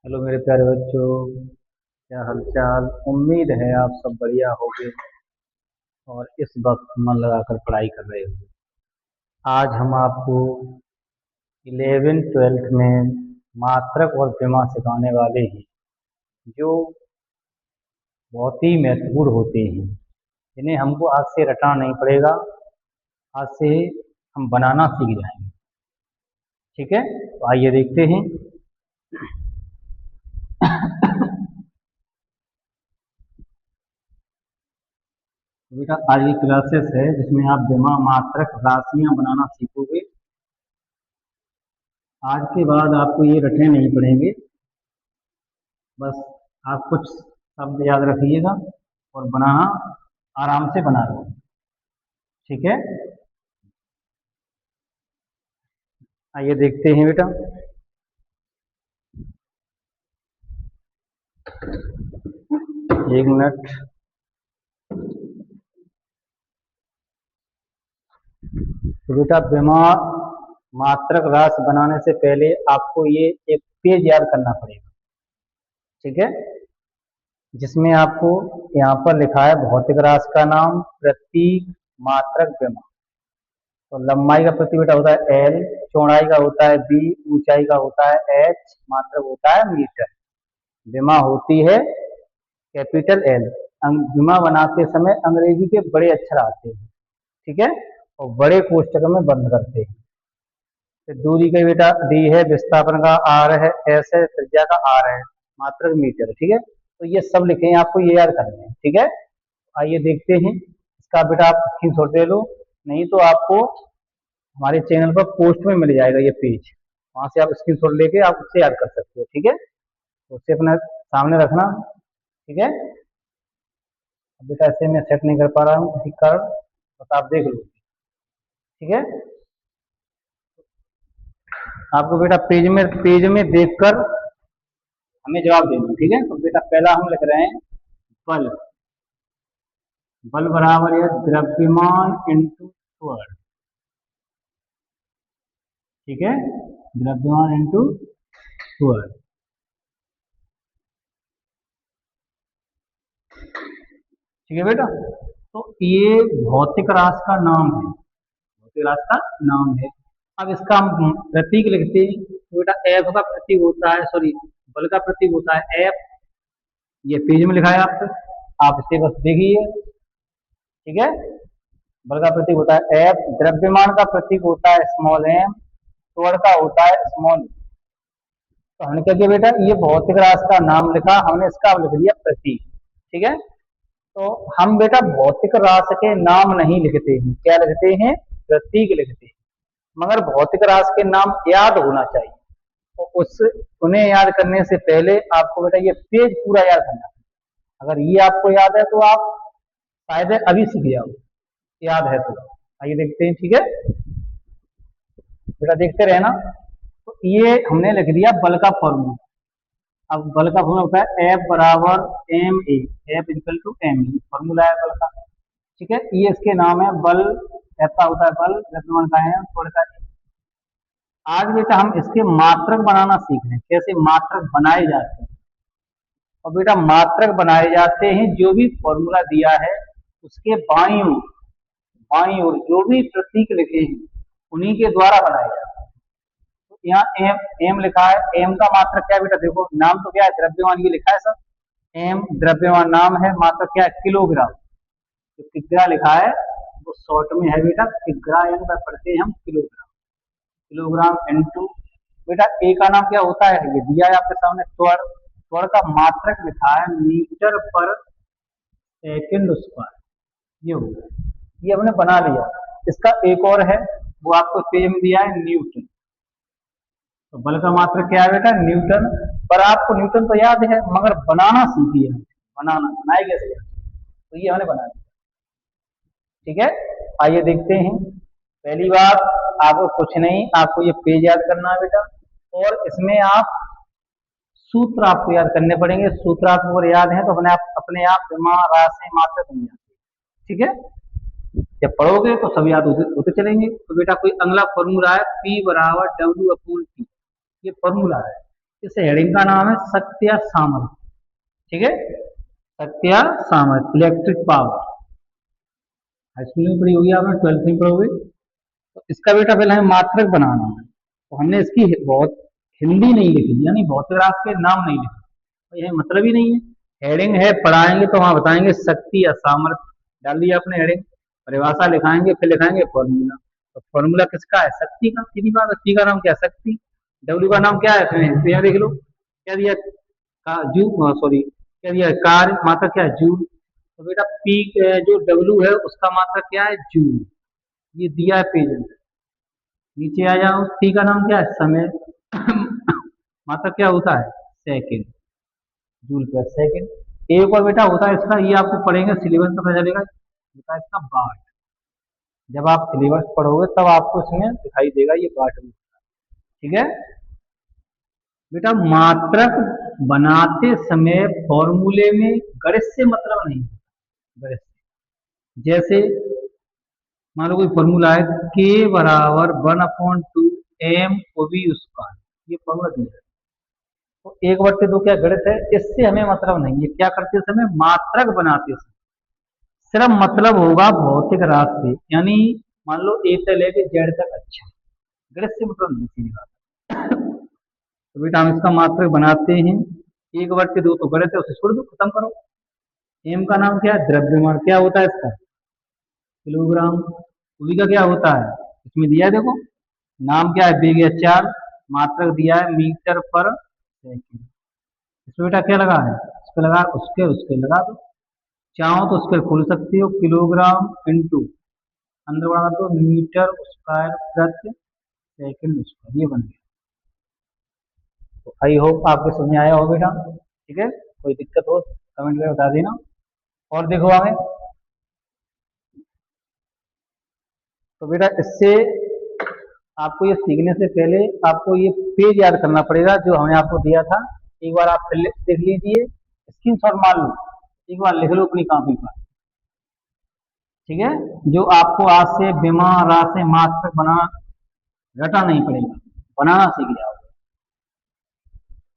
Hello मेरे प्यारे बच्चों, क्या हालचाल। उम्मीद है आप सब बढ़िया होंगे और इस वक्त मन लगाकर पढ़ाई कर रहे होंगे। आज हम आपको 11th 12th में मात्रक और विमा सिखाने वाले हैं, जो बहुत ही महत्वपूर्ण होते हैं। इन्हें हमको आज से रटना नहीं पड़ेगा, आज से हम बनाना सीख जाएंगे। ठीक है, तो आइए देखते हैं। बेटा आज की क्लासेस है जिसमें आप विमा मात्रक राशियां बनाना सीखोगे। आज के बाद आपको ये रटने नहीं पड़ेंगे, बस आप कुछ शब्द याद रखिएगा और बनाना आराम से बना लो। ठीक है, आइए देखते हैं बेटा। एक मिनट। तो बेटा विमा मात्रक राशि बनाने से पहले आपको ये एक पेज याद करना पड़ेगा। ठीक है, जिसमें आपको यहाँ पर लिखा है भौतिक राशि का नाम, प्रतीक, मात्रक, विमा। तो लंबाई का प्रतीक बेटा होता है एल, चौड़ाई का होता है बी, ऊंचाई का होता है एच, मात्रक होता है मीटर। विमा होती है कैपिटल एल। विमा बनाते समय अंग्रेजी के बड़े अक्षर आते हैं, ठीक है, और बड़े कोष्टक में बंद करते हैं। तो दूरी का बेटा डी है, विस्थापन का आर है, एस है, त्रिज्या का आर है, मात्रक मीटर। ठीक है, तो ये सब लिखे हैं, आपको ये याद करने हैं। ठीक है, आइए देखते हैं। इसका बेटा आप स्क्रीनशॉट ले लो, नहीं तो आपको हमारे चैनल पर पोस्ट में मिल जाएगा ये पेज, वहां से आप स्क्रीनशॉट लेके आप उससे याद कर सकते हो। ठीक है, तो उससे अपना सामने रखना। ठीक है, अब बेटा ऐसे मैं सेट नहीं कर पा रहा हूँ किसी कारण, बस आप देख लो। ठीक है, आपको बेटा पेज में देखकर हमें जवाब देना। ठीक है, तो बेटा पहला हम लिख रहे हैं बल। बल बराबर है द्रव्यमान इंटू त्वरण। ठीक है, द्रव्यमान इंटू त्वरण। ठीक है बेटा, तो ये भौतिक राशि का नाम है, भौतिक राशि का नाम है। अब इसका हम प्रतीक लिखते हैं, तो बेटा एफ का प्रतीक होता है, सॉरी बल का प्रतीक होता है एफ। ये पेज में लिखा है आपको, आप इसे बस देखिए। ठीक है, बल का प्रतीक होता है एफ, द्रव्यमान का प्रतीक होता है स्मॉल एम, त्वरण का होता है स्मॉल। तो हमने क्या किया बेटा, ये भौतिक राशि का नाम लिखा, हमने इसका लिख दिया प्रतीक। ठीक है, तो हम बेटा भौतिक राशि के नाम नहीं लिखते हैं, क्या लिखते हैं, प्रतीक लिखते हैं। मगर भौतिक राशि के नाम याद होना चाहिए, तो उस उन्हें याद करने से पहले आपको बेटा ये पेज पूरा याद करना है। अगर ये आपको याद है तो आप शायद अभी सीख जाओ, याद है तो। आइए देखते हैं। ठीक है बेटा, देखते रहना। तो ये हमने लिख दिया बल का फॉर्मूला। अब बल का फॉर्मूला होता है एफ बराबर M A, F equal to M E, formula है बल का। ठीक है, ये इसके नाम है बल। एफ का होता है बल, द्रव्यमान का है त्वरण का। आज बेटा हम इसके मात्रक बनाना सीख रहे हैं, कैसे मात्रक बनाए जाते हैं। और बेटा मात्रक बनाए जाते हैं, जो भी फॉर्मूला दिया है उसके बाईं ओर जो भी प्रतीक लिखे हैं उन्हीं के द्वारा बनाए जाते हैं। तो यहाँ एम एम लिखा है, एम का मात्रक क्या है बेटा, देखो नाम तो क्या है, द्रव्यमान, ये लिखा है सर। एम द्रव्यमान नाम है, मात्रक क्या है, किलोग्राम। जो किग्रा लिखा है वो शॉर्ट में है बेटा किग्रा, यानी पढ़ते हैं हम किलोग्राम। किलोग्राम इंटू बेटा ए का नाम क्या होता है, ये दिया है आपके सामने त्वरण। त्वरण का मात्रक लिखा है मीटर पर सेकंड स्क्वायर। ये हो गया, ये हमने बना लिया। इसका एक और है, वो आपको पेज में दिया है, न्यूटन। तो बल का मात्रक क्या है बेटा, न्यूटन। पर आपको न्यूटन तो याद है, मगर बनाना सीखिए, बनाना बनाए कैसे, तो ये हमने बना लिया। ठीक है, आइए देखते हैं। पहली बात, आपको कुछ नहीं, आपको ये पेज याद करना है बेटा, और इसमें आप सूत्र आपको याद करने पड़ेंगे। सूत्र आपको अगर याद है तो अपने आप विमा राशि मात्रक बन जाते हैं। ठीक है, जब पढ़ोगे तो सब याद होते होते चलेंगे। तो बेटा कोई अगला फॉर्मूला है, पी बराबर डब्ल्यू अपॉन टी, ये फॉर्मूला है। इस हेडिंग का नाम है शक्ति या सामर्थ्य। ठीक है, शक्ति या सामर्थ्य, इलेक्ट्रिक पावर। हाई स्कूल में पढ़ी होगी आपने, 12th में पढ़ोगे। तो इसका बेटा पहले हमें मात्रक बनाना है, तो हमने इसकी बहुत हिंदी नहीं लिखी, यानी भौतिक राशि के नाम नहीं लिखे, तो यह मतलब ही नहीं है। हेडिंग है, पढ़ाएंगे तो वहां बताएंगे शक्ति या सामर्थ्य, डाल दिया अपने हेडिंग, परिभाषा लिखाएंगे, फिर लिखाएंगे फॉर्मूला। तो फॉर्मूला किसका है? शक्ति का। सीधी बात है, टी का नाम क्या है? शक्ति। डब्ल्यू का नाम क्या है? इसमें देख लो क्या दिया, सॉरी क्या दिया, कार्य, मात्रक क्या है? जूल। तो बेटा पी जो डब्ल्यू है उसका मात्रक क्या है? जूल। ये दिया है पेज में, नीचे आ जाओ। टी का नाम क्या है? समय। मात्रक क्या होता है? सेकंड, जूल पर सेकंड। एक और बेटा होता है इसका, ये आपको पढ़ेंगे सिलेबस में पता चलेगा, होता है इसका वाट। जब आप सिलेबस पढ़ोगे तब आपको इसमें दिखाई देगा ये वाट में। ठीक है बेटा, मात्रक बनाते समय फॉर्मूले में गणित से मतलब नहीं, गणित से। जैसे मान लो कोई फॉर्मूला है, के बराबर 1/2 एम ओ बी स्क्वायर, ये फॉर्मूला दिया है। तो 1/2 क्या गणित है, इससे हमें मतलब नहीं है। क्या करते समय? मात्रक बनाते समय सिर्फ मतलब होगा भौतिक राशि से, यानी मान लो ए से लेके जेड तक। अच्छा, गणित से मतलब नहीं, सीधी बात। तो बेटा हम इसका मात्रक बनाते हैं। 1/2 तो गणित है, उसे छोड़ दो, खत्म करो। एम का नाम क्या है? द्रव्यमान। क्या होता है इसका? किलोग्राम। उसी का क्या होता है? इसमें दिया है देखो, नाम क्या है? वेग या चार्ज। मात्रक दिया है मीटर पर सेकंड। इसमें बेटा क्या लगा है? उस पे लगा, उसके लगा दो। चाहो तो उसके खोल सकते हो, किलोग्राम इंटू अंदर बढ़ा दो मीटर स्क्वायर प्रति सेकंड स्क्वायर, ये बन गया। तो आई होप आपके समझ में आया हो बेटा। ठीक है, कोई दिक्कत हो कमेंट में बता देना। और देखो आगे, तो बेटा इससे आपको ये सीखने से पहले आपको ये पेज याद करना पड़ेगा जो हमने आपको दिया था। एक बार आप देख लीजिए, स्क्रीनशॉट मार लो, एक बार लिख लो अपनी कॉपी पर। ठीक है, जो आपको आज से बिना राशि मात्रक बना रटा नहीं पड़ेगा, बनाना सीख जाओ।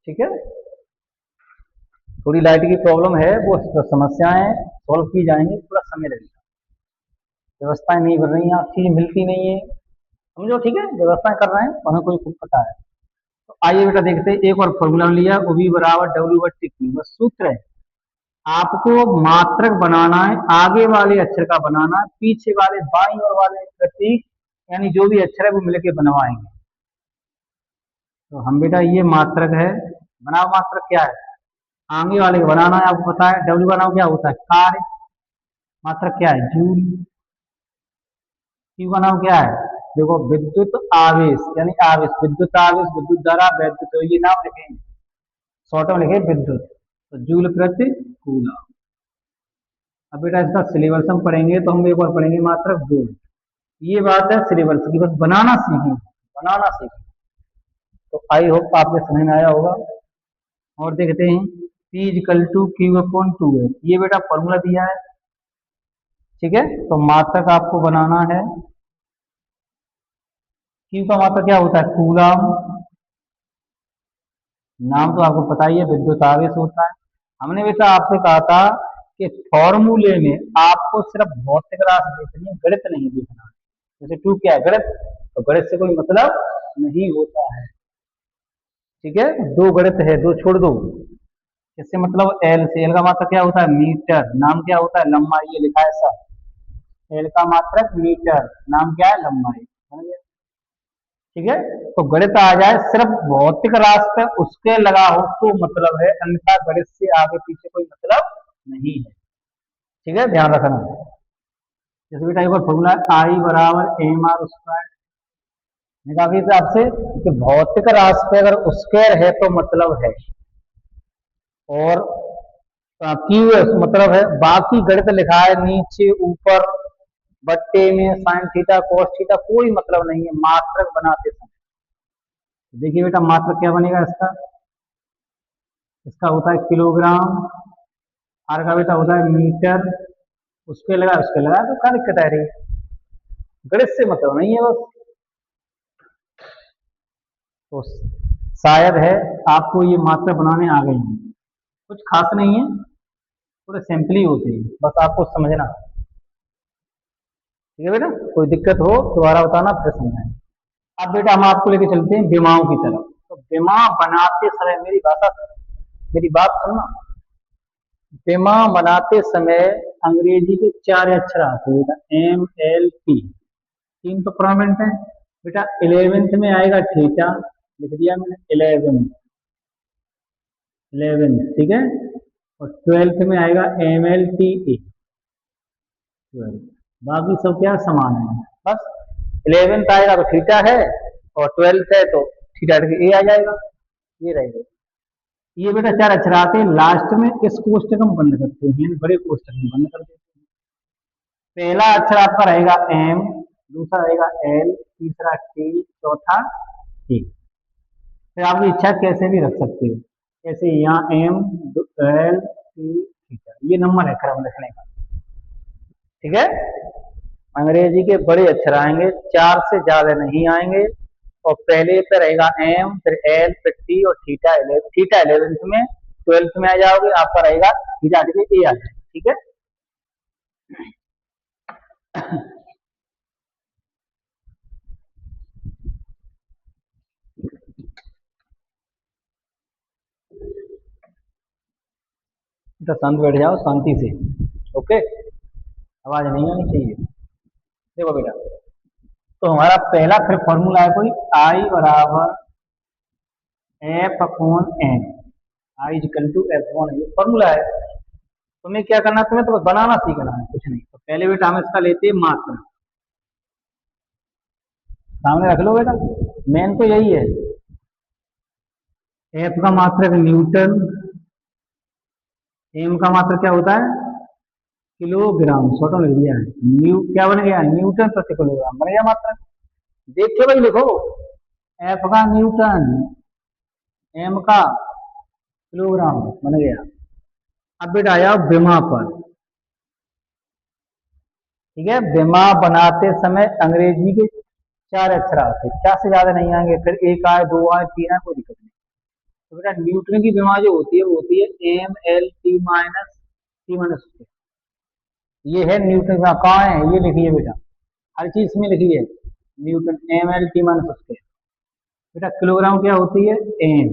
ठीक है, थोड़ी लाइट की प्रॉब्लम है, वो समस्याएं सॉल्व की जाएंगी, थोड़ा समय लगेगा। व्यवस्थाएं नहीं बन रही हैं, चीज मिलती नहीं है, समझो। ठीक है, व्यवस्थाएं कर रहे हैं, हमें कोई खुद पता है। तो आइए बेटा देखते हैं, एक और फॉर्मूला लिया, ओ बी बराबर डब्ल्यू बट्टी क्यू, बस सूत्र है। आपको मात्रक बनाना है, आगे वाले अक्षर का बनाना है, पीछे वाले बाईं ओर वाले प्रतीक यानी जो भी अक्षर है वो मिलके बनवाएंगे। तो हम बेटा ये मात्रक है, बनाओ। मात्रक क्या है? आगे वाले को बनाना है, आपको पता है। डब्ल्यू का नाम क्या होता है? कार्य। मात्रक क्या है? जूल। क्यू का नाम क्या है? देखो, विद्युत आवेश, यानी आवेश, विद्युत आवेश, विद्युत धारा, वैद्युत, तो ये नाम लिखेंगे, शॉर्ट में लिखे विद्युत। तो जूल प्रति कूलम। अब बेटा इसका सिलेबस हम पढ़ेंगे तो हम एक बार पढ़ेंगे मात्रक वोल्ट। ये बात है सिलेबस की, बस बनाना सीखें, बनाना सीखें। तो आई होप आपके समझ में आया होगा। और देखते हैं, P equal to Q upon 2 है, ये बेटा फॉर्मूला दिया है। ठीक है, तो मात्रक आपको बनाना है। क्यू का मात्रक क्या होता है? कूलम। नाम तो आपको पता ही है, विद्युत आवेश होता है। हमने बेटा आपसे कहा था कि फॉर्मूले में आपको सिर्फ भौतिक राशि देखनी है, गणित नहीं देखना है। जैसे टू क्या है? गणित। तो गणित से कोई मतलब नहीं होता है। ठीक है, दो गणित है, दो छोड़ दो। इससे मतलब एल से, एल का मात्रक क्या होता है? मीटर। नाम क्या होता है? लंबाई, ये लिखा है सब। एल का मात्रक मीटर, नाम क्या है? लंबाई। समझ गए? ठीक है, तो गणित आ जाए, सिर्फ भौतिक राशि पे उसके लगा हो तो मतलब है, अन्यथा गणित से आगे पीछे कोई मतलब नहीं है। ठीक है, ध्यान रखना। जैसे बेटा एक बार फॉर्मूला आई बराबर एम आर स्क्वायर, काफी हिसाब से कि भौतिक राशि पे अगर स्क्वायर है तो मतलब है, और क्यू एस मतलब है। बाकी गणित लिखा है नीचे ऊपर बट्टे में, साइन थीटा कोस थीटा, कोई मतलब नहीं है मात्रक बनाते समय। देखिए बेटा मात्रक क्या बनेगा इसका? इसका होता है किलोग्राम, आर का बेटा होता है मीटर, उसके लगा तो क्या दिक्कत आ रही है? गणित से मतलब नहीं है बस। तो शायद है आपको ये मात्रा बनाने आ गई है, कुछ खास नहीं है, थोड़े सिंपली होते हैं, बस आपको समझना। ठीक है बेटा, कोई दिक्कत हो दोबारा बताना, फिर समझाएं। अब बेटा हम आपको लेके चलते हैं विमाओं की तरफ। तो विमा बनाते समय मेरी बात सुनना। विमा बनाते समय अंग्रेजी के 4 अक्षर आते हैं बेटा, MLP, तीन तो परमानेंट है बेटा। 11th में आएगा थीटा, लिख दिया मैंने 11, ठीक है। और 12th में आएगा MLTA, 12। बाकी सब क्या समान है, बस 11th आएगा तो थीटा है, और 12th है तो थीटा ए आ जाएगा, ये रहेगा। ये बेटा 4 अक्षर आते हैं, लास्ट में इस कोष्टक हम बंद करते हैं, बड़े कोष्टक में बंद कर देते हैं। पहला अक्षर आपका रहेगा M, दूसरा रहेगा L, तीसरा T, चौथा E। फिर आपकी इच्छा कैसे भी रख सकते हो, जैसे यहाँ MLT, ये नंबर है क्रम लिखने का। ठीक है, अंग्रेजी के बड़े अक्षर आएंगे, 4 से ज्यादा नहीं आएंगे। और पहले पे रहेगा M, फिर L, फिर T और थीटा 11, थीटा 11th में, 12th में आ जाओगे, आपका रहेगा थीटा ए आ जाएगा। ठीक है, तो शांत बैठ जाओ शांति से। ओके, आवाज नहीं आनी चाहिए। देखो बेटा, तो हमारा पहला फिर फॉर्मूला है कोई, I बराबर F/N, I equal to F1, ये फॉर्मूला है। तुम्हें क्या करना है, तुम्हें तो बस बनाना सीखना है, कुछ नहीं। तो पहले बेटा हम इसका लेते हैं मात्रा, सामने रख लो बेटा, मेन तो यही है। F का मात्रक न्यूटन, M का मात्रक क्या होता है, किलोग्राम, छोटा लिख दिया है। क्या बन गया, न्यूटन प्रति किलोग्राम बन गया मात्रक। देख के भाई लिखो, F का न्यूटन, M का किलोग्राम बन गया। अब बेटा आया विमा पर। ठीक है, विमा बनाते समय अंग्रेजी के 4 अक्षर आते हैं, 4 से ज्यादा नहीं आएंगे, फिर एक आए, दो आए, तीन आए, कोई दिक्कत नहीं। तो बेटा न्यूटन की विमा जो होती है वो होती है MLT-T-, ये है न्यूटन का, कहाँ है ये लिखिए बेटा, हर चीज में लिखिए, न्यूटन MLT-, बेटा किलोग्राम क्या होती है, एम,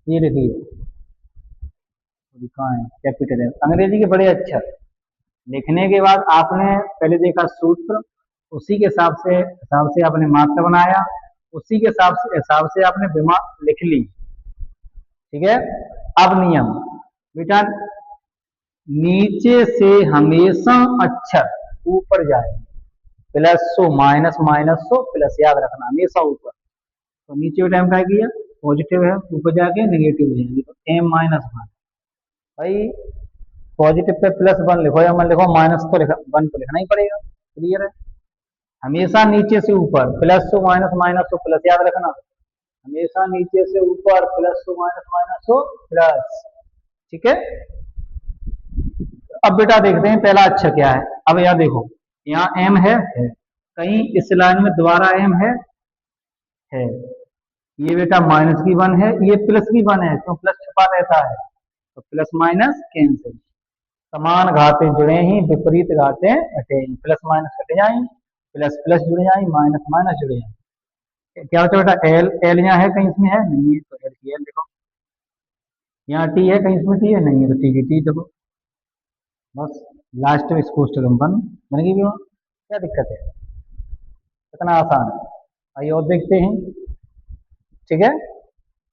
ये लिखिए, कहाँ है, कैपिटल है। अंग्रेजी के बड़े अक्षर लिखने के बाद आपने पहले देखा सूत्र, उसी के हिसाब से आपने मात्रा बनाया, उसी के हिसाब से आपने विमा लिख ली। ठीक है, अब नियम बेटा, नीचे से हमेशा अक्षर ऊपर जाए, प्लस हो माइनस, माइनस हो प्लस, याद रखना हमेशा ऊपर। तो नीचे टाइम क्या किया, पॉजिटिव है, ऊपर जाके नेगेटिव हो जाएंगे, तो M-1, भाई पॉजिटिव पे +1 लिखो या मत लिखो, माइनस तो लिखा 1 तो लिखना ही पड़ेगा, क्लियर है। हमेशा नीचे से ऊपर, प्लस हो माइनस, माइनस हो प्लस, याद रखना हमेशा नीचे से ऊपर, प्लस हो माइनस, माइनस हो प्लस। ठीक है, अब बेटा देखते हैं पहला अक्षर क्या है। अब यहाँ देखो, यहाँ M है, कहीं इस लाइन में दोबारा M है। ये बेटा माइनस की 1 है, ये प्लस की 1 है, तो प्लस छुपा रहता है, तो प्लस माइनस कैंसिल, समान घाते जुड़े ही विपरीत घाते हटे, प्लस माइनस कट जाए, प्लस प्लस जुड़ जाए, माइनस माइनस जुड़ जाए। क्या होता है बेटा, एल, एल यहाँ है कहीं इसमें है नहीं है, तो एल की एल देखो, यहाँ टी है कहीं इसमें टी है नहीं है, तो टी की टी देखो, बस लास्ट में इसको बन गई भी, क्या दिक्कत है, इतना आसान है। आइए और देखते हैं। ठीक है,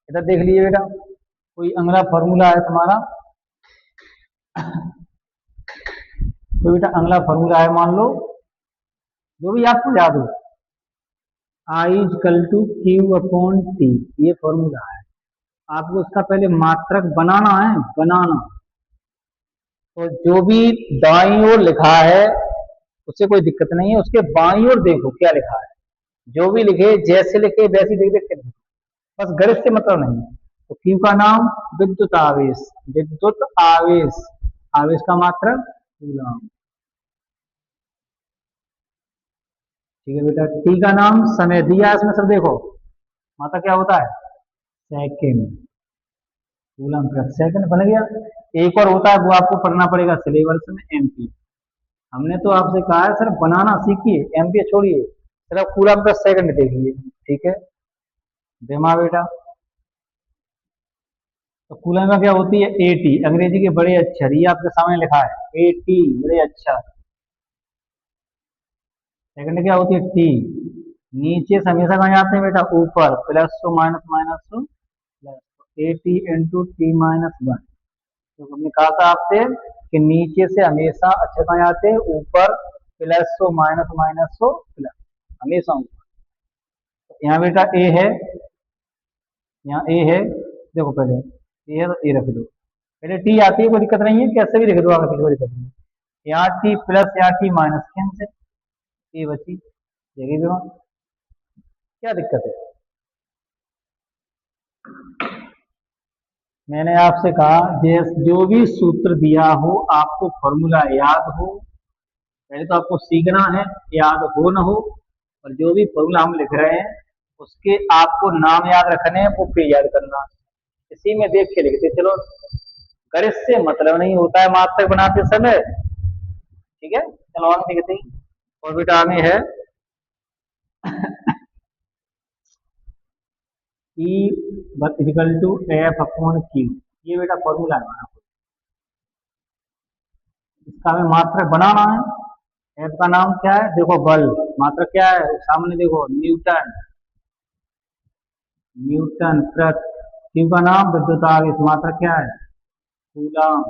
इधर देख लीजिए बेटा, कोई अगला फॉर्मूला है तुम्हारा, कोई बेटा अगला फॉर्मूला है, मान लो जो भी आपको याद हो, I इक्वल टू Q/T, ये फॉर्मूला है। आपको इसका पहले मात्रक बनाना है, बनाना। तो जो भी दाईं ओर लिखा है उससे कोई दिक्कत नहीं है, उसके बाईं ओर देखो क्या लिखा है, जो भी लिखे जैसे लिखे वैसे देख देख के लिखो, बस गणित से मतलब नहीं है। तो Q का नाम विद्युत आवेश, विद्युत आवेश, आवेश का मात्रक कूलम। ठीक है बेटा, T का नाम समय दिया है इसमें सब देखो, मात्रा क्या होता है? सेकंड। कूलम पर सेकंड बन गया। एक और होता है, वो आपको पढ़ना पड़ेगा सिलेबस में, एमपी। हमने तो आपसे कहा है सर बनाना सीखिए, एमपी छोड़िए, सिर्फ कूलम पर सेकंड देखिए। ठीक है बेमा बेटा। तो कूलम में क्या होती है? एटी, अंग्रेजी के बड़े अक्षर, ये आपके सामने लिखा है एटी बड़े अक्षर। सेकंड क्या होती है? टी। नीचे से हमेशा कहाँ जाते हैं बेटा? ऊपर, plus to minus minus to plus. Eighty into T minus one. तो हमने कहा था आपसे कि नीचे से हमेशा अक्षर कहाँ जाते हैं? ऊपर, plus to minus minus to plus, हमेशा ऊपर। तो यहाँ बेटा ए है, यहाँ ए है, देखो पहले ए है तो ए रख दो। पहले टी आती है, कोई दिक्कत नहीं है, कैसे भी लिख दो आगे, कोई दिक्कत नहीं है। यहाँ टी प्लस, यहाँ टी माइनस, कैंसिल, ये बची, देखिए भी वहाँ क्या दिक्कत है? मैंने आपसे कहा जो भी सूत्र दिया हो, आपको फॉर्मूला याद हो, पहले तो आपको सीखना है, याद हो न हो, और जो भी फॉर्मूला हम लिख रहे हैं उसके आपको नाम याद रखने हैं, वो पे याद करना है। इसी में देख के लिखते चलो, गणित से मतलब नहीं होता है मात्रक बनाते समय। ठीक है, चलो आगे देखते हैं। और बेटा आगे है E equal to F upon Q, ये बेटा फॉर्मूला है हमारा, इसका हमें मात्रक बनाना है। एफ का नाम क्या है? देखो बल, मात्रक क्या है? सामने देखो न्यूटन, न्यूटन प्रति। क्यू का नाम विद्युत आवेश, मात्रक क्या है? कूलम।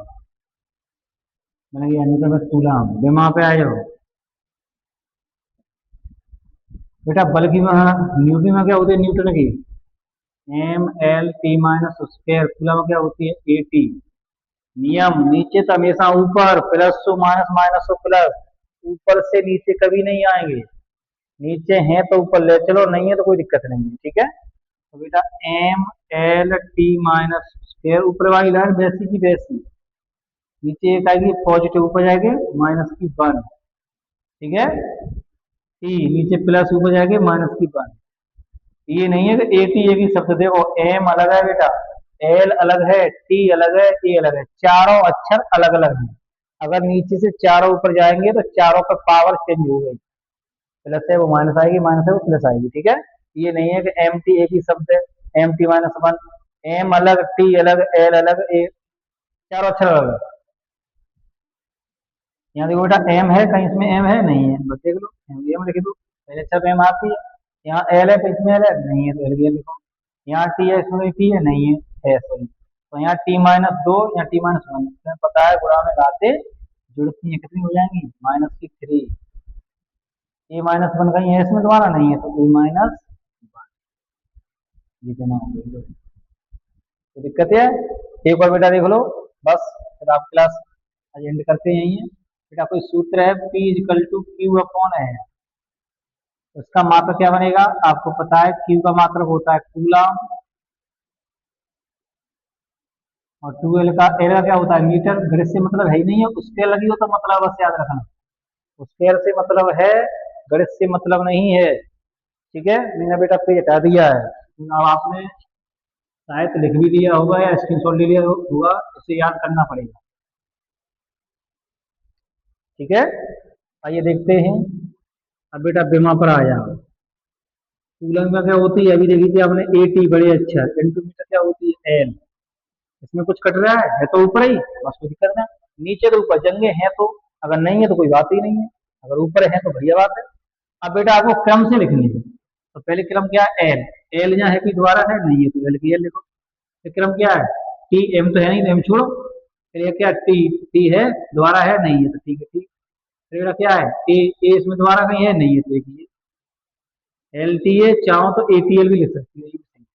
मैंने ये न्यूटन में कूलम। बेमा पे आ जाओ बेटा, बल की न्यूटन में क्या होती है? न्यूटन की M L T minus square, Coulomb में क्या होती है? A T. नियम, नीचे तो हमेशा ऊपर, plus to minus minus to plus, ऊपर से नीचे कभी नहीं आएंगे। नीचे हैं तो ऊपर ले चलो, नहीं है तो कोई दिक्कत नहीं है। ठीक है, तो बेटा M L T minus square, ऊपर वाली लाइन वैसी की वैसी, नीचे एक आएगी पॉजिटिव, ऊपर जाएगी माइनस की वन। ठीक है, टी नीचे प्लस, ऊपर जाएगी माइनस की वन। ये नहीं है कि ए टी एक ही शब्द, देखो एम अलग है बेटा, एल अलग है, टी अलग है, ए अलग है, चारों अक्षर अलग अलग हैं। अगर नीचे से चारों ऊपर जाएंगे तो चारों का पावर चेंज हो गई, प्लस है वो माइनस आएगी, माइनस है वो प्लस आएगी। ठीक है, ये नहीं है कि एम टी एक ही शब्द है, M T minus one, M अलग, टी अलग, एल अलग, ए, चारों अक्षर अलग अलग। यहाँ देखो बेटा एम है, कहीं इसमें एम है नहीं है, बस देख लो, एम लिख दो, पहले अक्षर एम आती है। यहाँ एल है तो इसमें एल है नहीं है, तो एल भी लिखो। यहाँ टी है, इसमें टी है नहीं है सॉरी, तो यहाँ टी माइनस दो, यहाँ टी माइनस वन, तुम्हें पता है गुणा में घाते जुड़ती है, कितनी हो जाएंगी? माइनस की थ्री। ए माइनस वन कहीं है इसमें दोबारा नहीं है, तो ए माइनस वन, ये देना होगा। तो दिक्कत है, एक बार बेटा देख लो, बस फिर आप क्लास आज एंड करते हैं यही है। बेटा कोई सूत्र है P equal to Q upon है, उसका मात्रक क्या बनेगा? आपको पता है Q का मात्रक होता है कूलम, और टू एल का क्या होता है? मीटर। गणित से मतलब है ही नहीं है, उसके लगी हो तो मतलब बस याद रखना, उसके से मतलब है, गणित से मतलब नहीं है। ठीक है, मैंने बेटा पेज हटा दिया है, अब आपने शायद लिख भी लिया होगा या स्क्रीनशॉट ले लिया होगा, उसे याद करना पड़ेगा। ठीक है, आइए देखते हैं। अब बेटा बेमा पर आ जाओ। कूलम का क्या होती है? अभी देखी थी आपने, ए टी बड़े अक्षर, इंटू मीटर क्या होती है? एल। इसमें कुछ कट रहा है तो ऊपर ही, बस कोई दिक्कत नहीं, नीचे तो ऊपर जंगे हैं तो, अगर नहीं है तो कोई बात ही नहीं है, अगर ऊपर है तो बढ़िया बात है। अब बेटा आपको क्रम से लिखनी है, तो पहले क्रम क्या है? एल। एल यहाँ है कि द्वारा है नहीं है, तो एल की एल लिखो। फिर क्रम क्या है? टी, एम तो है नहीं तो एम छोड़ो। फिर ये क्या? टी, टी है द्वारा है नहीं है, तो ठीक है ठीक। फिर बेटा क्या है? ए, ए इसमें द्वारा कहीं है नहीं है, तो एक एल टी ए, चाहो तो ए टी एल भी लिख सकती है, ये भी सही है।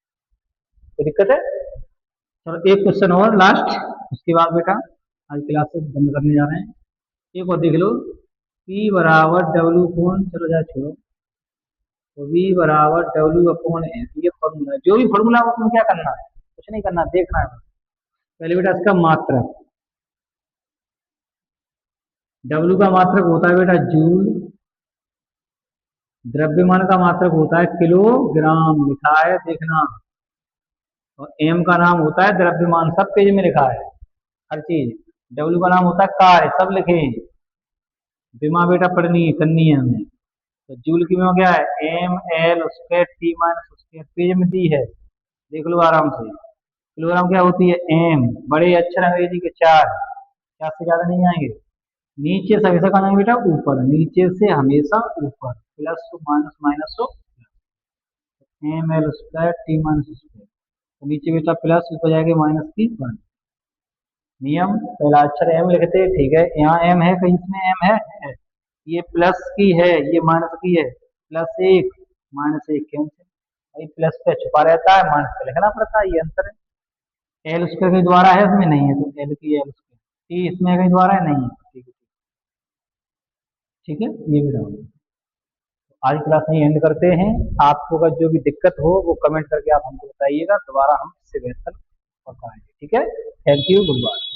कोई दिक्कत है? चलो एक क्वेश्चन और लास्ट, उसके बाद बेटा आज क्लासेस बंद करने जा रहे हैं। एक और देख लो, P बराबर डब्ल्यू कोण, चलो जाए छोड़ो, तो V बराबर डब्ल्यू अपॉन एम, ये फॉर्मूला है। जो भी फॉर्मूला हो तुम्हें क्या करना है? कुछ नहीं करना, देखना है। पहले बेटा इसका मात्रक, डब्ल्यू का मात्रक होता है बेटा जूल, द्रव्यमान का मात्रक होता है किलोग्राम, लिखा है देखना। और एम का नाम होता है द्रव्यमान, सब पेज में लिखा है हर चीज। डब्ल्यू का नाम होता है कार्य, सब लिखे। बीमा बेटा पढ़नी है, करनी है हमें। तो जूल की में क्या है, M L square T minus square, page में दी है, देख लो आराम से। किलोग्राम क्या होती है, एम, बड़े अक्षर अंग्रेजी के चार, चार से ज्यादा नहीं आएंगे। नीचे से हमेशा कहाँ जाएंगे बेटा, ऊपर, नीचे से हमेशा ऊपर, प्लस माइनस माइनस हो, M L square T minus square. तो नीचे बेटा प्लस, ऊपर जाएंगे माइनस की वन। नियम, पहला अक्षर एम लिखते हैं, ठीक है, यहाँ एम है, कहीं इसमें एम है। ये प्लस की है, ये माइनस की है, प्लस एक माइनस एक कैंसिल, भाई प्लस पे छुपा रहता है, माइनस पे लिखना पड़ता है, ये अंतर है। एल स्क्वायर कहीं द्वारा है, इसमें नहीं है, तो एल की एल स्क्वायर, टी इसमें कहीं द्वारा है, नहीं है, ठीक है। ठीक है, ये भी रहा। आज क्लास यही एंड करते हैं। आपको अगर जो भी दिक्कत हो वो कमेंट करके आप हमको बताइएगा, दोबारा हम इससे बेहतर और कराएंगे। ठीक है, थैंक यू, गुड बाय।